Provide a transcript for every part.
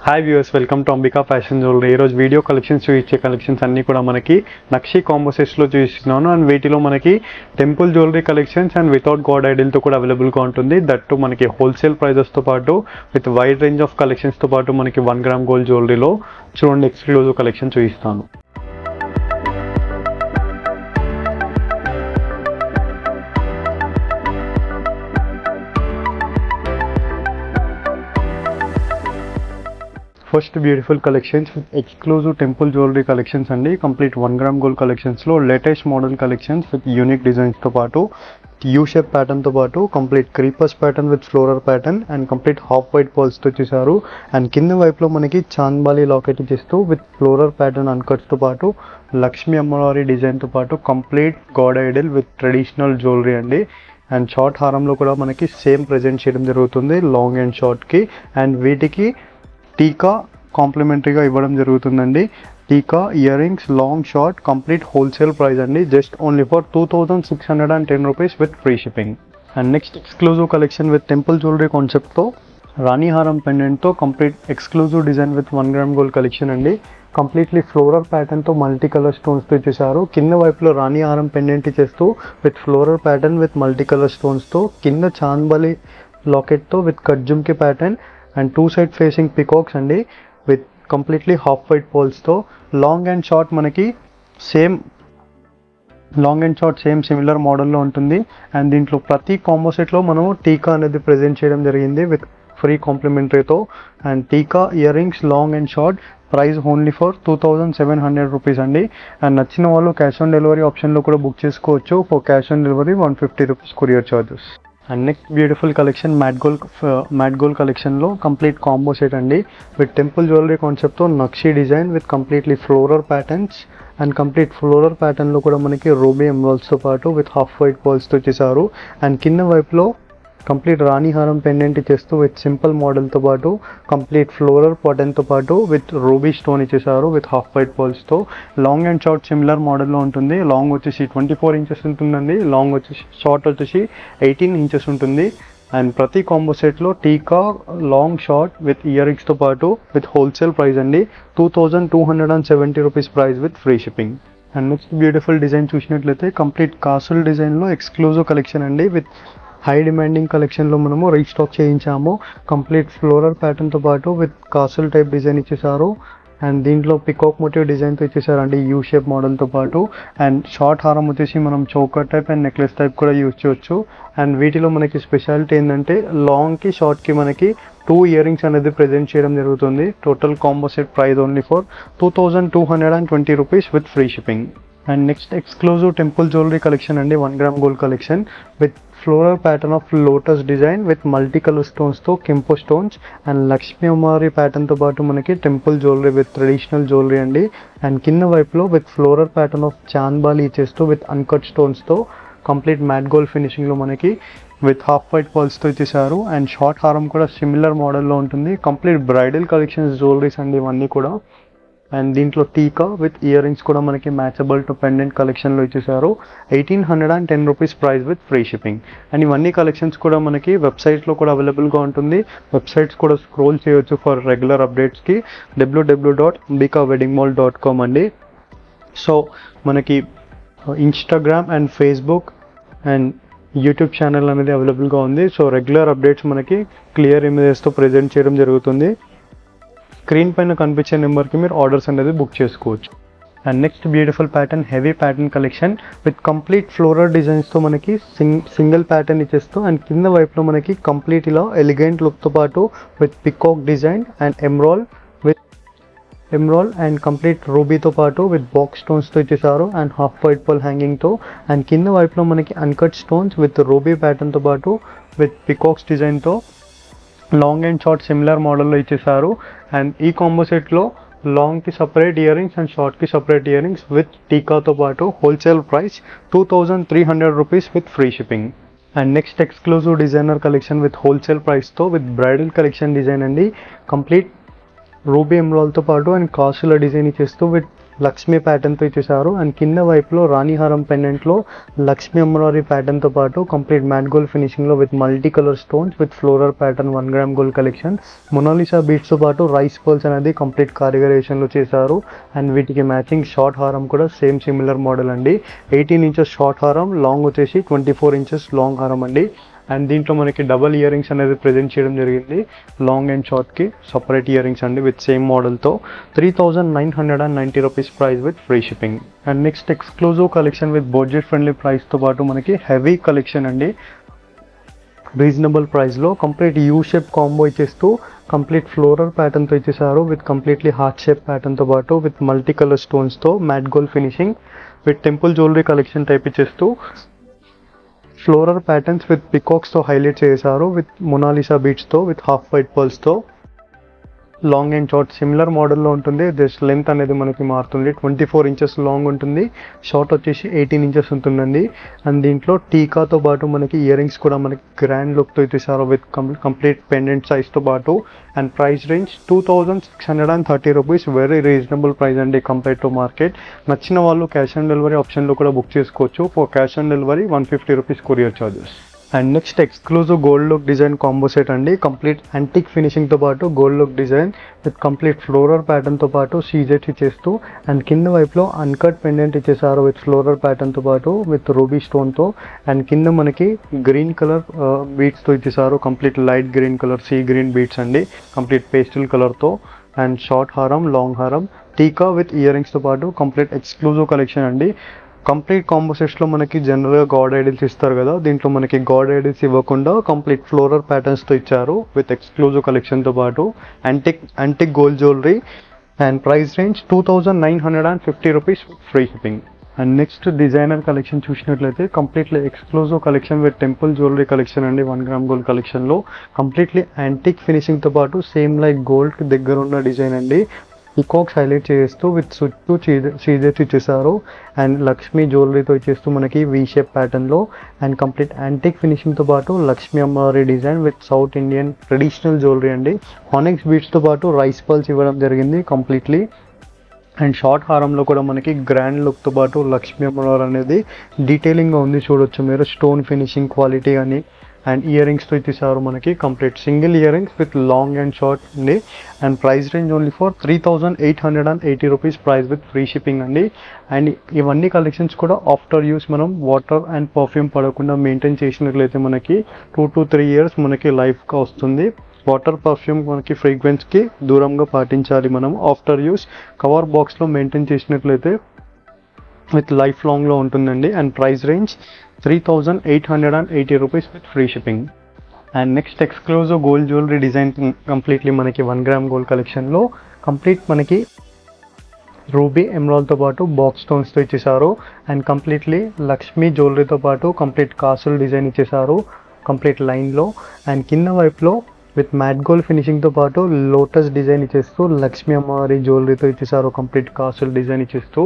Hi viewers, welcome to Ambika fashion jewellery. ఈరోజు video collections చూపించే collections అన్నీ కూడా మనకి నక్షి కాంబో సెట్స్లో చూపిస్తున్నాను. అండ్ వీటిలో మనకి temple jewellery collections and without god ఐడియల్తో కూడా అవైలబుల్గా ఉంటుంది. దట్టు మనకి హోల్సేల్ ప్రైజెస్తో పాటు విత్ వైడ్ రేంజ్ ఆఫ్ కలెక్షన్స్తో పాటు మనకి 1 గ్రామ్ గోల్డ్ జ్యువెలరీలో చూడండి ఎక్స్క్లూజివ్ కలెక్షన్ చూపిస్తాను. First beautiful collections with exclusive temple jewellery collections అండి. కంప్లీట్ 1 గ్రామ్ గోల్డ్ కలెక్షన్స్లో latest model collections with unique డిజైన్స్తో పాటు యూ షేప్ ప్యాటర్న్తో పాటు complete creepers pattern with floral pattern and complete half white పర్ల్స్తో చేశారు. అండ్ కింద వైపులో మనకి చాంద్బాలి లాకెట్ ఇచ్చేస్తూ విత్ ఫ్లోరల్ ప్యాటర్న్ అన్కట్స్తో పాటు లక్ష్మీ అమ్మవారి డిజైన్తో పాటు complete God Idol with traditional jewellery అండి. అండ్ షార్ట్ హారంలో కూడా మనకి సేమ్ ప్రజెంట్ చేయడం జరుగుతుంది లాంగ్ అండ్ షార్ట్కి. అండ్ వీటికి టీకా కాంప్లిమెంటరీగా ఇవ్వడం జరుగుతుందండి. Tikka earrings long short complete wholesale price అండి, just only for 2610 rupees with free shipping. And next exclusive collection with temple jewellery కాన్సెప్ట్తో రాణి హారం పెండెంట్తో complete exclusive design with 1 gram gold collection అండి. కంప్లీట్లీ ఫ్లోరల్ ప్యాటర్న్తో మల్టీ కలర్ స్టోన్స్తో ఇచ్చేసారు. కింద వైపులో రాణి హారం పెండెంట్ ఇచ్చేస్తూ with floral pattern with multi colour స్టోన్స్తో, కింద చాంద్బాలి లాకెట్తో విత్ కట్జుమ్కి pattern and 2 side facing peacocks అండి విత్ కంప్లీట్లీ హాఫ్ వైట్ పోల్స్తో. లాంగ్ అండ్ షార్ట్ మనకి సేమ్ సిమిలర్ మోడల్లో ఉంటుంది. అండ్ దీంట్లో ప్రతి కాంబో సెట్లో మనము టీకా అనేది ప్రజెంట్ చేయడం జరిగింది విత్ ఫ్రీ కాంప్లిమెంటరీతో. And tikka earrings long and short price only for 2700 rupees అండి. అండ్ నచ్చిన వాళ్ళు క్యాష్ ఆన్ డెలివరీ ఆప్షన్లో కూడా బుక్ చేసుకోవచ్చు. For cash on delivery 150 rupees courier charges. And next beautiful collection matte gold కలెక్షన్లో కంప్లీట్ కాంబో సెట్ అండి with temple jewellery కాన్సెప్ట్తో nakshi design with completely floral patterns and complete floral ప్యాటర్న్లో కూడా మనకి ruby ఎమరాల్డ్స్తో పాటు విత్ హాఫ్ వైట్ పర్ల్స్తో చేశారు. And కింద వైపులో complete రాణి హారం పెండెంట్ ఇచ్చేస్తూ విత్ సింపుల్ మోడల్తో పాటు కంప్లీట్ ఫ్లోరల్ ప్యాటర్న్తో పాటు విత్ రూబీ స్టోన్ ఇచ్చేసారు విత్ హాఫ్ వైట్ పర్ల్స్తో. లాంగ్ అండ్ షార్ట్ సిమిలర్ మోడల్లో ఉంటుంది. లాంగ్ వచ్చేసి 24 ఇంచెస్ ఉంటుందండి, షార్ట్ వచ్చేసి 18 ఇంచెస్ ఉంటుంది. అండ్ ప్రతి కాంబో సెట్లో టీకా లాంగ్ షార్ట్ విత్ ఇయర్ రింగ్స్తో పాటు విత్ హోల్సేల్ ప్రైస్ అండి 2270 rupees price with free shipping. And next beautiful design చూసినట్లయితే కంప్లీట్ కాసుల్ డిజైన్లో ఎక్స్క్లూజివ్ కలెక్షన్ అండి విత్ హై డిమాండింగ్ కలెక్షన్లో మనము రీస్టాక్ చేయించాము. కంప్లీట్ ఫ్లోరల్ ప్యాటర్న్తో పాటు విత్ కాసుల్ టైప్ డిజైన్ ఇచ్చేసారు. అండ్ దీంట్లో పికాక్ మోటివ్ డిజైన్తో ఇచ్చేసారండి యూ షేప్ మోడల్తో పాటు. అండ్ షార్ట్ హారం వచ్చేసి మనం choker type and necklace type కూడా యూజ్ చేయొచ్చు. అండ్ వీటిలో మనకి స్పెషాలిటీ ఏంటంటే లాంగ్కి షార్ట్కి మనకి 2 ఇయర్ రింగ్స్ అనేది ప్రజెంట్ చేయడం జరుగుతుంది. Total combo set price only for 2220 rupees with free shipping. And next exclusive temple jewellery collection అండి 1 gram gold collection with floral pattern of lotus design with multi colour స్టోన్స్తో కెంపో stones and Lakshmi అమ్మవారి ప్యాటర్న్తో పాటు మనకి temple jewellery with traditional jewellery అండి. And కింద వైపులో with floral pattern of chandbali ఇచ్చేస్తూ విత్ అన్కట్ స్టోన్స్తో కంప్లీట్ మ్యాట్ గోల్డ్ ఫినిషింగ్లో మనకి విత్ హాఫ్ వైట్ పర్ల్స్తో ఇచ్చేసారు. అండ్ షార్ట్ హారం కూడా సిమిలర్ మోడల్లో ఉంటుంది. కంప్లీట్ బ్రైడల్ కలెక్షన్స్ జ్యువెలరీస్ అండి ఇవన్నీ కూడా. అండ్ దీంట్లో టీకా విత్ ఇయర్ రింగ్స్ కూడా మనకి మ్యాచబుల్ టు పెండెంట్ కలెక్షన్లో ఇచ్చేసారు 1810 rupees price with free shipping. And ఇవన్నీ కలెక్షన్స్ కూడా మనకి వెబ్సైట్లో కూడా అవైలబుల్గా ఉంటుంది. వెబ్సైట్స్ కూడా స్క్రోల్ చేయొచ్చు ఫర్ రెగ్యులర్ అప్డేట్స్కి www.ambikaweddingmall.com అండి. సో మనకి Instagram and Facebook and YouTube channel అనేది అవైలబుల్గా ఉంది. సో రెగ్యులర్ అప్డేట్స్ మనకి క్లియర్ ఇమేజెస్తో ప్రజెంట్ చేయడం జరుగుతుంది. స్క్రీన్ పైన కనిపించే నెంబర్కి మీరు ఆర్డర్స్ అనేది బుక్ చేసుకోవచ్చు. And next beautiful pattern heavy pattern collection with complete floral డిజైన్స్తో మనకి సింగిల్ ప్యాటర్న్ ఇచ్చేస్తూ అండ్ కింద వైపులో మనకి కంప్లీట్ ఇలా ఎలిగెంట్ లుక్తో పాటు with peacock design and emerald and complete రూబీతో పాటు విత్ బాక్స్ స్టోన్స్తో ఇచ్చేసారు అండ్ హాఫ్ వైట్ పర్ల్ హ్యాంగింగ్తో. అండ్ కింద వైపులో మనకి అన్కట్ స్టోన్స్ విత్ రూబీ ప్యాటర్న్తో పాటు విత్ పికాక్స్ డిజైన్తో లాంగ్ అండ్ షార్ట్ సిమిలర్ మోడల్లో ఇచ్చేసారు. అండ్ ఈ కాంబో సెట్లో లాంగ్కి సపరేట్ ఇయర్ రింగ్స్ అండ్ షార్ట్కి సపరేట్ ఇయర్ రింగ్స్ విత్ టీకాతో పాటు wholesale price 2300 rupees with free shipping. And next exclusive designer collection with wholesale ప్రైస్తో విత్ బ్రైడల్ కలెక్షన్ డిజైన్ అండి. కంప్లీట్ రూబీ ఎమరాల్డ్తో పాటు అండ్ కాసుల డిజైన్ ఇచ్చేస్తూ విత్ లక్ష్మీ ప్యాటర్న్తో ఇచ్చేసారు. అండ్ కింద వైపులో రాణిహారం పెండెంట్లో లక్ష్మీ అమ్మవారి ప్యాటర్న్తో పాటు కంప్లీట్ మ్యాట్ గోల్డ్ ఫినిషింగ్లో with multi colour stones with floral pattern 1 gram gold collection. Mona Lisa బీట్స్తో పాటు రైస్ పర్ల్స్ అనేది కంప్లీట్ కారిగరేషన్లో చేశారు. అండ్ వీటికి మ్యాచింగ్ షార్ట్ హారం కూడా సేమ్ సిమిలర్ మోడల్ అండి. 18 ఇంచెస్ షార్ట్ హారం, లాంగ్ వచ్చేసి 24 ఇంచెస్ లాంగ్ హారం అండి. అండ్ దీంట్లో మనకి డబల్ ఇయర్ రింగ్స్ అనేది ప్రెజెంట్ చేయడం జరిగింది. లాంగ్ అండ్ షార్ట్కి సపరేట్ ఇయర్ రింగ్స్ అండి విత్ సేమ్ మోడల్తో. 3990 rupees price with free shipping. And next exclusive collection with budget friendly ప్రైస్తో పాటు మనకి హెవీ కలెక్షన్ అండి. రీజనబుల్ ప్రైస్లో కంప్లీట్ యూ షేప్ కాంబో ఇచ్చేస్తూ కంప్లీట్ ఫ్లోరల్ ప్యాటర్న్తో ఇచ్చేసారు విత్ కంప్లీట్లీ హార్ట్ షేప్ ప్యాటర్న్తో పాటు విత్ మల్టీ కలర్ స్టోన్స్తో matte gold finishing with temple jewellery collection type ఇచ్చేస్తూ ఫ్లోరల్ ప్యాటర్న్స్ విత్ పికాక్స్తో హైలైట్ చేశారు విత్ మొనాలిసా బీట్స్తో విత్ హాఫ్ వైట్ పర్ల్స్తో. లాంగ్ అండ్ షార్ట్ సిమిలర్ మోడల్లో ఉంటుంది. జస్ట్ లెంత్ అనేది మనకి మారుతుంది. 24 ఇంచెస్ లాంగ్ ఉంటుంది, షార్ట్ వచ్చేసి 18 ఇంచెస్ ఉంటుందండి. అండ్ దీంట్లో టీకాతో పాటు మనకి ఇయర్ రింగ్స్ కూడా మనకి గ్రాండ్ లుక్తో ఇచ్చేసారు విత్ కంప్లీట్ పెండెంట్ సైజ్తో పాటు. And price range 2630 rupees. Very reasonable price అండి కంపేర్ టు మార్కెట్. నచ్చిన వాళ్ళు క్యాష్ ఆన్ డెలివరీ ఆప్షన్లో కూడా బుక్ చేసుకోవచ్చు. For cash on delivery 150 rupees courier charges. And next exclusive gold look design combo set అండి. Complete antique ఫినిషింగ్తో పాటు gold look design with complete floral ప్యాటర్న్తో పాటు సీజెట్స్ ఇచ్చేస్తూ అండ్ కింద వైపులో అన్కట్ పెండెంట్ ఇచ్చేసారు విత్ ఫ్లోరల్ ప్యాటర్న్తో పాటు విత్ రూబీ స్టోన్తో. అండ్ కింద మనకి గ్రీన్ కలర్ బీట్స్తో ఇచ్చేసారు. Complete light green colour sea green beats అండి కంప్లీట్ పేస్టల్ కలర్తో. అండ్ షార్ట్ హారం, లాంగ్ హారం, టీకా విత్ ఇయర్ రింగ్స్తో పాటు కంప్లీట్ ఎక్స్క్లూజివ్ కలెక్షన్ అండి. కంప్లీట్ కాంబో సెట్స్లో మనకి జనరల్గా గాడ్ ఐడిల్స్ ఇస్తారు కదా, దీంట్లో మనకి గాడ్ ఐడిల్స్ ఇవ్వకుండా కంప్లీట్ ఫ్లోరల్ ప్యాటర్న్స్తో ఇచ్చారు విత్ ఎక్స్క్లూజివ్ కలెక్షన్తో పాటు antique gold jewellery. And price range 2950 rupees free shipping. And next designer collection చూసినట్లయితే completely exclusive collection with temple jewellery collection అండి. 1 గ్రామ్ గోల్డ్ కలెక్షన్లో కంప్లీట్లీ యాంటిక్ ఫినిషింగ్తో పాటు సేమ్ లైక్ గోల్డ్కి దగ్గర ఉన్న డిజైన్ అండి. పికాక్స్ హైలైట్ చేస్తూ విత్ చుట్టూ సీజెస్ ఇచ్చేసారు. అండ్ లక్ష్మీ జ్యువెలరీతో ఇచ్చేస్తూ మనకి వీ షేప్ ప్యాటర్న్లో అండ్ కంప్లీట్ యాంటిక్ ఫినిషింగ్తో పాటు లక్ష్మీ అమ్మవారి design with south Indian traditional jewellery అండి. హానెక్స్ బీట్స్తో పాటు రైస్ పర్ల్స్ ఇవ్వడం జరిగింది కంప్లీట్లీ. అండ్ షార్ట్ హారంలో కూడా మనకి గ్రాండ్ లుక్తో పాటు లక్ష్మీ అమ్మవారు అనేది డీటెయిలింగ్గా ఉంది చూడొచ్చు మీరు. స్టోన్ ఫినిషింగ్ క్వాలిటీ అని అండ్ ఇయర్ రింగ్స్తో ఇచ్చేసారు మనకి complete single ear rings with long and short అండి. And price range only for 3880 rupees price with free shipping అండి. అండ్ ఇవన్నీ కలెక్షన్స్ కూడా ఆఫ్టర్ యూస్ మనం వాటర్ అండ్ పర్ఫ్యూమ్ పడకుండా మెయింటైన్ చేసినట్లయితే మనకి 2 to 3 ఇయర్స్ మనకి లైఫ్గా వస్తుంది. వాటర్ పర్ఫ్యూమ్ మనకి ఫ్రేగ్రెన్స్కి దూరంగా పాటించాలి మనం. ఆఫ్టర్ యూస్ కవర్ బాక్స్లో మెయింటైన్ చేసినట్లయితే విత్ లైఫ్ లాంగ్లో ఉంటుందండి. And price range 3880 rupees with free shipping. And next exclusive gold jewellery design completely మనకి 1 గ్రామ్ గోల్డ్ కలెక్షన్లో కంప్లీట్ మనకి రూబీ ఎమరాల్డ్తో పాటు బాక్స్ స్టోన్స్తో ఇచ్చేసారు. అండ్ కంప్లీట్లీ లక్ష్మీ జ్యువెలరీతో పాటు కంప్లీట్ కాసుల్ డిజైన్ ఇచ్చేసారు కంప్లీట్ లైన్లో. అండ్ కింద వైపులో విత్ మ్యాట్ గోల్డ్ ఫినిషింగ్తో పాటు లోటస్ డిజైన్ ఇచ్చేస్తూ లక్ష్మీ అమ్మవారి జ్యువెలరీతో ఇచ్చేసారు కంప్లీట్ కాసుల్ డిజైన్ ఇచ్చేస్తూ.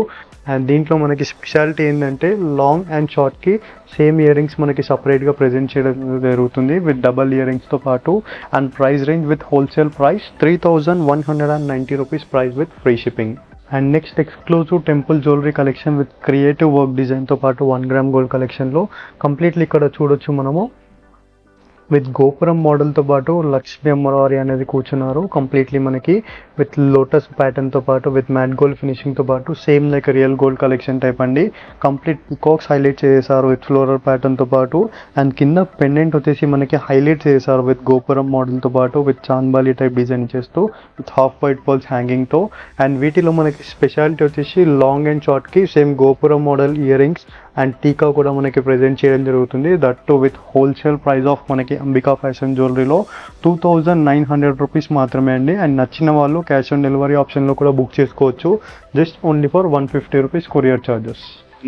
అండ్ దీంట్లో మనకి స్పెషాలిటీ ఏంటంటే లాంగ్ అండ్ షార్ట్కి సేమ్ ఇయర్ రింగ్స్ మనకి సపరేట్గా ప్రజెంట్ చేయడం జరుగుతుంది విత్ డబల్ ఇయర్ రింగ్స్తో పాటు. And price range with wholesale price 3190 rupees price with free shipping. And next exclusive temple jewellery collection with creative work డిజైన్తో పాటు 1 గ్రామ్ గోల్డ్ కలెక్షన్లో కంప్లీట్లీ ఇక్కడ చూడొచ్చు మనము విత్ గోపురం మోడల్తో పాటు లక్ష్మీ అమ్మవారి అనేది కూర్చున్నారు కంప్లీట్లీ మనకి విత్ లోటస్ ప్యాటర్న్తో పాటు విత్ మ్యాట్ గోల్డ్ ఫినిషింగ్తో పాటు same like real gold collection type అండి. కంప్లీట్ పికాక్స్ హైలైట్ చేశారు విత్ ఫ్లోరల్ ప్యాటర్న్తో పాటు. అండ్ కింద పెండెంట్ వచ్చేసి మనకి హైలైట్ చేశారు విత్ గోపురం మోడల్తో పాటు విత్ చాంద్బాలి టైప్ డిజైన్ చేస్తూ విత్ హాఫ్ వైట్ పర్ల్స్ హ్యాంగింగ్తో. అండ్ వీటిలో మనకి స్పెషాలిటీ వచ్చేసి లాంగ్ అండ్ షార్ట్కి same gopuram model ear rings and టీకా కూడా మనకి ప్రెజెంట్ చేయడం జరుగుతుంది. That to with wholesale price of మనకి అంబికా ఫ్యాషన్ జ్యువెలరీలో 2900 రూపీస్ మాత్రమే అండి. అండ్ నచ్చిన వాళ్ళు క్యాష్ ఆన్ డెలివరీ ఆప్షన్లో కూడా బుక్ చేసుకోవచ్చు. Just only for 150 rupees courier charges.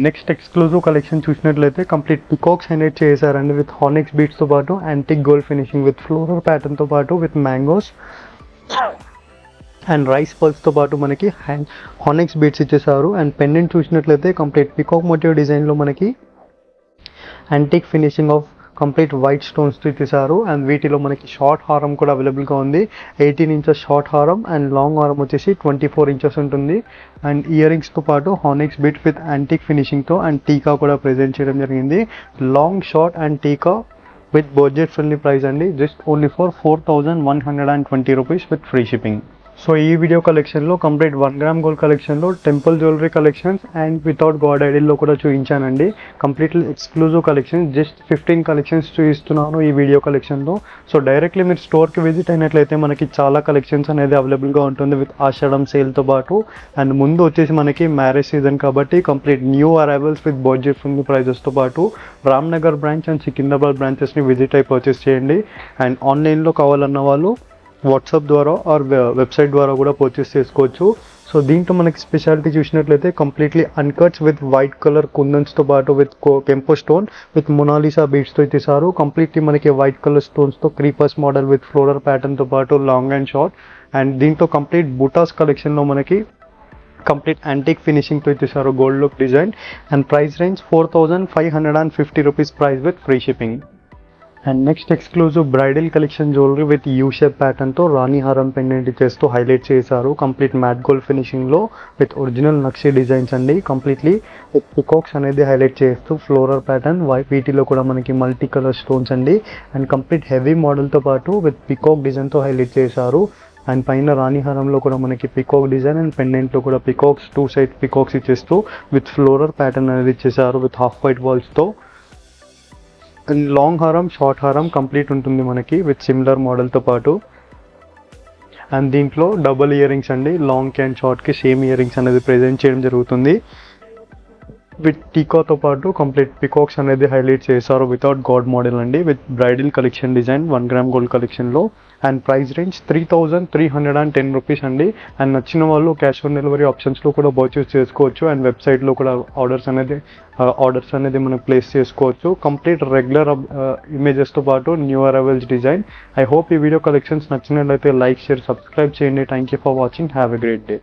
Next exclusive collection చూసినట్లయితే కంప్లీట్ పికాక్స్ హైలైట్ చేశారండి విత్ హానెక్స్ బీట్స్తో పాటు antique gold finishing with floral ప్యాటర్న్తో పాటు విత్ మ్యాంగోస్ అండ్ రైస్ పర్ల్స్తో పాటు మనకి హానెక్స్ బీట్స్ ఇచ్చేసారు. అండ్ పెండెంట్ చూసినట్లయితే కంప్లీట్ పికాక్ మోటివ్ డిజైన్లో మనకి antique finishing of complete white స్టోన్స్తో ఇచ్చేసారు. అండ్ వీటిలో మనకి షార్ట్ హారం కూడా అవైలబుల్గా ఉంది. 18 ఇంచెస్ షార్ట్ హారం అండ్ లాంగ్ హారం వచ్చేసి 24 ఇంచెస్ ఉంటుంది. అండ్ ఇయర్ రింగ్స్తో పాటు హానిక్స్ బిట్ విత్ యాంటిక్ ఫినిషింగ్తో అండ్ టీకా కూడా ప్రెజెంట్ చేయడం జరిగింది. లాంగ్ షార్ట్ అండ్ టీకా విత్ బడ్జెట్ ఫ్రెండ్లీ ప్రైస్ అండి, just only for 4120 rupees with free shipping. So ఈ వీడియో కలెక్షన్లో కంప్లీట్ 1 గ్రామ్ గోల్డ్ కలెక్షన్లో temple jewellery collections and without god ఐడిల్లో కూడా చూపించానండి. Completely exclusive collections, just 15 collections చూపిస్తున్నాను ఈ వీడియో కలెక్షన్లో. సో డైరెక్ట్లీ మీరు స్టోర్కి విజిట్ అయినట్లయితే మనకి చాలా కలెక్షన్స్ అనేది అవైలబుల్గా ఉంటుంది విత్ ఆషాఢం సేల్తో పాటు. అండ్ ముందు వచ్చేసి మనకి మ్యారేజ్ సీజన్ కాబట్టి complete new arrivals with budget friendly ప్రైజెస్తో పాటు రామ్నగర్ బ్రాంచ్ అండ్ సికింద్రాబాద్ బ్రాంచెస్ని విజిట్ అయి పర్చేస్ చేయండి. అండ్ ఆన్లైన్లో కావాలన్న వాళ్ళు వాట్సాప్ ద్వారా ఆర్ వెబ్సైట్ ద్వారా కూడా పర్చేస్ చేసుకోవచ్చు. సో దీంట్లో మనకి స్పెషాలిటీ చూసినట్లయితే completely uncuts with white colour కుందన్స్తో పాటు విత్ కెంపో స్టోన్ విత్ మొనాలిసా బీడ్స్తో ఇచ్చేసారు. కంప్లీట్లీ మనకి వైట్ కలర్ స్టోన్స్తో క్రీపర్స్ మోడల్ విత్ ఫ్లోరల్ ప్యాటర్న్తో పాటు లాంగ్ అండ్ షార్ట్. అండ్ దీంట్లో కంప్లీట్ బుటాస్ కలెక్షన్లో మనకి కంప్లీట్ యాంటిక్ ఫినిషింగ్తో ఇచ్చేసారు gold look design. And price range 4550 rupees price with free shipping. And next exclusive bridal collection jewellery with U shape ప్యాటర్న్తో రాణి హారం పెండెంట్ చేస్తూ హైలైట్ చేశారు. కంప్లీట్ మ్యాట్ గోల్డ్ ఫినిషింగ్లో విత్ ఒరిజినల్ నక్షి డిజైన్స్ అండి. కంప్లీట్లీ విత్ పికాక్స్ అనేది highlight చేస్తూ ఫ్లోరల్ ప్యాటర్న్, వీటిలో కూడా మనకి మల్టీ కలర్ స్టోన్స్ అండి. అండ్ కంప్లీట్ హెవీ మోడల్తో పాటు విత్ పికాక్ డిజైన్తో హైలైట్ చేశారు. అండ్ పైన రాణి హారంలో కూడా మనకి పికాక్ డిజైన్ అండ్ పెండెంట్లో కూడా పికాక్స్ 2 సైడ్ పికాక్స్ ఇచ్చేస్తూ విత్ ఫ్లోరల్ ప్యాటర్న్ అనేది ఇచ్చేసారు with half white balls. And long హారం షార్ట్ హారం కంప్లీట్ ఉంటుంది మనకి విత్ సిమిలర్ మోడల్తో పాటు. అండ్ దీంట్లో డబుల్ ఇయర్ రింగ్స్ అండి, లాంగ్ అండ్ షార్ట్కి సేమ్ ఇయర్ రింగ్స్ అనేది ప్రెజెంట్ చేయడం జరుగుతుంది. విత్ టీకాతో పాటు కంప్లీట్ పికాక్స్ అనేది హైలైట్ చేశారు వితౌట్ గాడ్ మోడల్ అండి with bridal collection design 1 gram gold కలెక్షన్లో. అండ్ ప్రైస్ రేంజ్ 3310 రూపీస్ అండి. అండ్ నచ్చిన వాళ్ళు క్యాష్ ఆన్ డెలివరీ ఆప్షన్స్లో కూడా పర్చేస్ చేసుకోవచ్చు. అండ్ వెబ్సైట్లో కూడా ఆర్డర్స్ అనేది మనం ప్లేస్ చేసుకోవచ్చు. కంప్లీట్ రెగ్యులర్ ఇమేజెస్తో పాటు new arrivals design. I hope ఈ వీడియో కలెక్షన్స్ నచ్చినట్లయితే లైక్, షేర్, సబ్స్క్రైబ్ చేయండి. Thank you for watching. Have a great day.